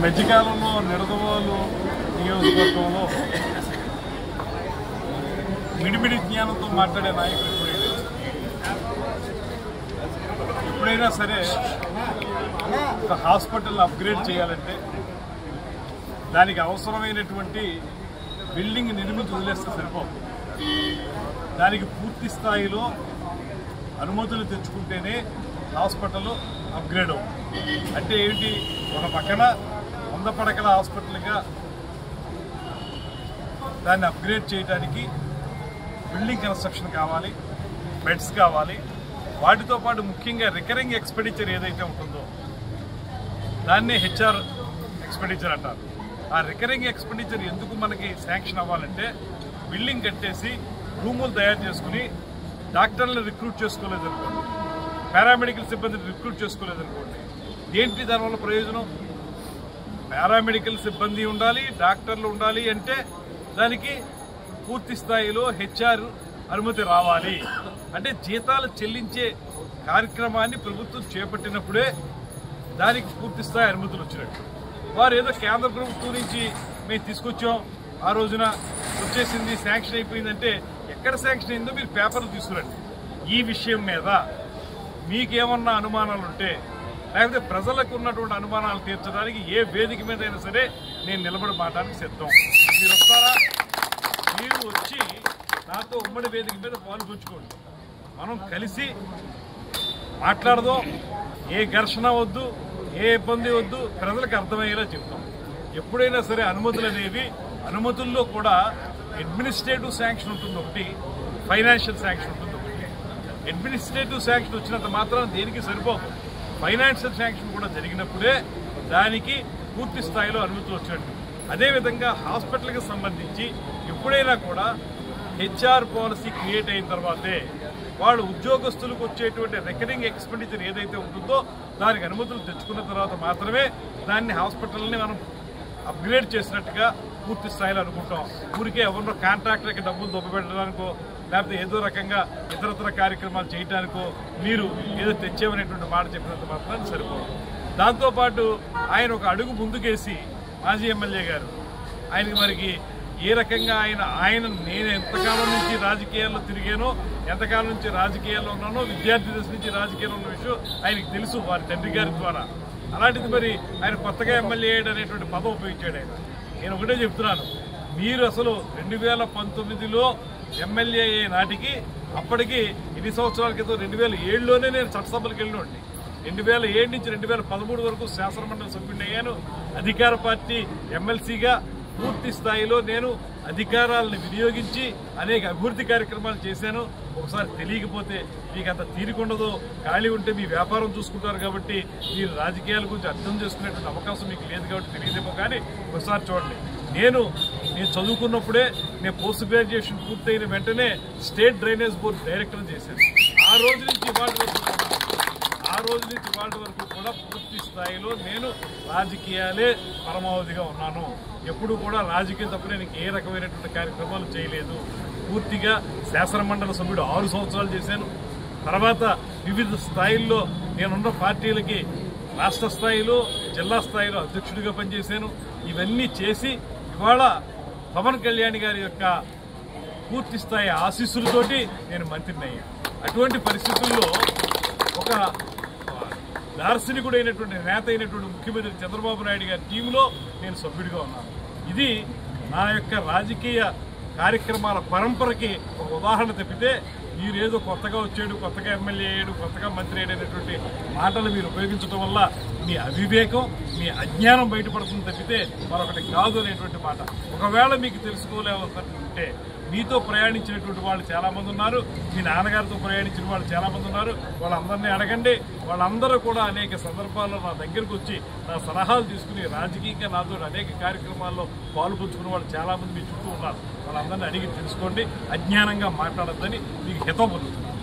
మధ్యకాలంలో నిడదవోలు నియోజకవర్గంలో మిడిమిడి జ్ఞానంతో మాట్లాడే నాయకులు ఎప్పుడైనా సరే ఒక హాస్పిటల్ అప్గ్రేడ్ చేయాలంటే దానికి అవసరమైనటువంటి బిల్డింగ్ నిర్మించి వదిలేస్తే సరిపోదు. దానికి పూర్తి స్థాయిలో అనుమతులు తెచ్చుకుంటేనే హాస్పిటల్ అప్గ్రేడ్ అవుతుంది. అంటే ఏంటి, ఒక పక్కన 100 పడకల హాస్పిటల్గా దాన్ని అప్గ్రేడ్ చేయడానికి బిల్డింగ్ కన్స్ట్రక్షన్ కావాలి, బెడ్స్ కావాలి. వాటితో పాటు ముఖ్యంగా రికరింగ్ ఎక్స్పెండిచర్ ఏదైతే ఉంటుందో దాన్నే హెచ్ఆర్ ఎక్స్పెండిచర్ అంటారు. ఆ రికరింగ్ ఎక్స్పెండిచర్ ఎందుకు మనకి శాంక్షన్ అవ్వాలంటే, బిల్డింగ్ కట్టేసి రూములు తయారు చేసుకుని డాక్టర్లను రిక్రూట్ చేసుకోలేదనుకోండి, పారామెడికల్ సిబ్బందిని రిక్రూట్ చేసుకోలేదనుకోండి, ఏంటి దానివల్ల ప్రయోజనం? పారామెడికల్ సిబ్బంది ఉండాలి, డాక్టర్లు ఉండాలి అంటే దానికి పూర్తి స్థాయిలో హెచ్ఆర్ అనుమతి రావాలి. అంటే జీతాలు చెల్లించే కార్యక్రమాన్ని ప్రభుత్వం చేపట్టినప్పుడే దానికి పూర్తి స్థాయి అనుమతులు వచ్చినట్టు. వారు ఏదో కేంద్ర ప్రభుత్వం నుంచి మేము తీసుకొచ్చాం, ఆ రోజున వచ్చేసింది, శాంక్షన్ అయిపోయిందంటే ఎక్కడ శాంక్షన్ అయిందో మీరు పేపర్లు తీసుకురండి. ఈ విషయం మీద మీకేమన్నా అనుమానాలు ఉంటే, లేకపోతే ప్రజలకు ఉన్నటువంటి అనుమానాలు తీర్చడానికి ఏ వేదిక మీద అయినా సరే నేను నిలబడి మాట్లాడడానికి సిద్ధం. మీరు వస్తారా? మీరు వచ్చి నాతో ఉమ్మడి వేదిక మీద పాల్పంచుకోండి. మనం కలిసి మాట్లాడదాం. ఏ ఘర్షణ వద్దు, ఏ ఇబ్బంది వద్దు, ప్రజలకు అర్థమయ్యేలా చెప్తాం. ఎప్పుడైనా సరే అనుమతులు అనేవి, అనుమతుల్లో కూడా అడ్మినిస్ట్రేటివ్ శాంక్షన్ ఉంటుంది ఒకటి, ఫైనాన్షియల్ శాంక్షన్ ఉంటుంది ఒకటి. అడ్మినిస్ట్రేటివ్ శాంక్షన్ వచ్చినంత మాత్రం దేనికి సరిపోదు. ఫైనాన్షియల్ శాంక్షన్ కూడా జరిగినప్పుడే దానికి పూర్తి స్థాయిలో అనుమతులు వచ్చినట్టు. అదేవిధంగా హాస్పిటల్కి సంబంధించి ఎప్పుడైనా కూడా హెచ్ఆర్ పాలసీ క్రియేట్ అయిన తర్వాతే వాళ్ళు ఉద్యోగస్తులకు వచ్చేటువంటి రికరింగ్ ఎక్స్పెండిచర్ ఏదైతే ఉంటుందో దానికి అనుమతులు తెచ్చుకున్న తర్వాత మాత్రమే దాన్ని హాస్పిటల్ని మనం అప్గ్రేడ్ చేసినట్టుగా పూర్తి స్థాయిలో అనుకుంటాం. ఊరికే ఎవరినో కాంట్రాక్టర్కి డబ్బులు దొబ్బపెట్టడానికో, లేకపోతే ఏదో రకంగా ఇతరత్ర కార్యక్రమాలు చేయడానికో మీరు ఏదో తెచ్చేవనేటువంటి మాట చెప్పినంత మాత్రాన్ని సరిపోదు. దాంతోపాటు ఆయన ఒక అడుగు ముందుకేసి, మాజీ ఎమ్మెల్యే గారు, ఆయనకి మరికి ఏ రకంగా నేను ఎంతకాలం నుంచి రాజకీయాల్లో తిరిగానో, ఎంతకాలం నుంచి రాజకీయాల్లో ఉన్నానో, విద్యార్థి దశ నుంచి రాజకీయాల్లో ఉన్న విషయం ఆయనకి తెలుసు వారి తండ్రి గారి ద్వారా. అలాంటిది మరి ఆయన కొత్తగా ఎమ్మెల్యే అయ్యాడు అనేటువంటి పదం ఉపయోగించాడు ఆయన. నేను ఒకటే చెప్తున్నాను, మీరు అసలు 2019లో ఎమ్మెల్యే అయ్యే నాటికి, అప్పటికి ఎన్ని సంవత్సరాల క్రితం 2007లోనే నేను చట్టసభలకు వెళ్ళినండి. 2007 నుంచి 2013 వరకు శాసనమండలి సభ్యుడిని అయ్యాను. అధికార పార్టీ ఎమ్మెల్సీగా పూర్తి స్థాయిలో నేను అధికారాలను వినియోగించి అనేక అభివృద్ధి కార్యక్రమాలు చేశాను. ఒకసారి తెలియకపోతే మీకు అంత తీరికుండదో, ఖాళీ ఉంటే మీ వ్యాపారం చూసుకుంటారు కాబట్టి మీరు రాజకీయాల గురించి అర్థం చేసుకునేటువంటి అవకాశం మీకు లేదు కాబట్టి తెలియదేమో. కానీ ఒకసారి చూడండి, నేను చదువుకున్నప్పుడే నేను పోస్ట్ గ్రాడ్యుయేషన్ పూర్తయిన వెంటనే స్టేట్ డ్రైనేజ్ బోర్డు డైరెక్టర్ చేశాను. ఆ రోజు నుంచి వాళ్ళ వరకు కూడా పూర్తి స్థాయిలో నేను రాజకీయాలే పరమావధిగా ఉన్నాను. ఎప్పుడు కూడా రాజకీయం తప్ప నేను ఏ రకమైనటువంటి కార్యక్రమాలు చేయలేదు. పూర్తిగా శాసనమండలి సభ్యుడు 6 సంవత్సరాలు చేశాను. తర్వాత వివిధ స్థాయిల్లో నేనున్న పార్టీలకి రాష్ట్ర స్థాయిలో, జిల్లా స్థాయిలో అధ్యక్షుడిగా పనిచేశాను. ఇవన్నీ చేసి ఇవాళ పవన్ కళ్యాణ్ గారి యొక్క పూర్తి స్థాయి ఆశీస్సులతోటి నేను మంత్రిని అయ్యాను. అటువంటి పరిస్థితుల్లో ఒక దార్శనికుడైనటువంటి నేత అయినటువంటి ముఖ్యమంత్రి చంద్రబాబు నాయుడు గారి టీంలో నేను సభ్యుడిగా ఉన్నాను. ఇది నా యొక్క రాజకీయ కార్యక్రమాల పరంపరకి ఒక ఉదాహరణ తప్పితే మీరేదో కొత్తగా వచ్చాడు, కొత్తగా ఎమ్మెల్యే అయ్యాడు, కొత్తగా మంత్రి అయ్యాడనేటువంటి మాటలు మీరు ఉపయోగించడం వల్ల మీ అవివేకం, మీ అజ్ఞానం బయటపడుతుంది తప్పితే మరొకటి కాదు అనేటువంటి మాట. ఒకవేళ మీకు తెలుసుకోలేకుంటే, మీతో ప్రయాణించినటువంటి వాళ్ళు చాలామంది ఉన్నారు, మీ నాన్నగారితో ప్రయాణించిన వాళ్ళు చాలామంది ఉన్నారు, వాళ్ళందరినీ అడగండి. వాళ్ళందరూ కూడా అనేక సందర్భాల్లో నా దగ్గరకు వచ్చి నా సలహాలు తీసుకుని రాజకీయంగా నాతో అనేక కార్యక్రమాల్లో పాల్పంచుకున్న వాళ్ళు చాలామంది మీ చుట్టూ ఉన్నారు. వాళ్ళందరినీ అడిగి తెలుసుకోండి, అజ్ఞానంగా మాట్లాడొద్దని మీకు హితవు పొందుతున్నారు.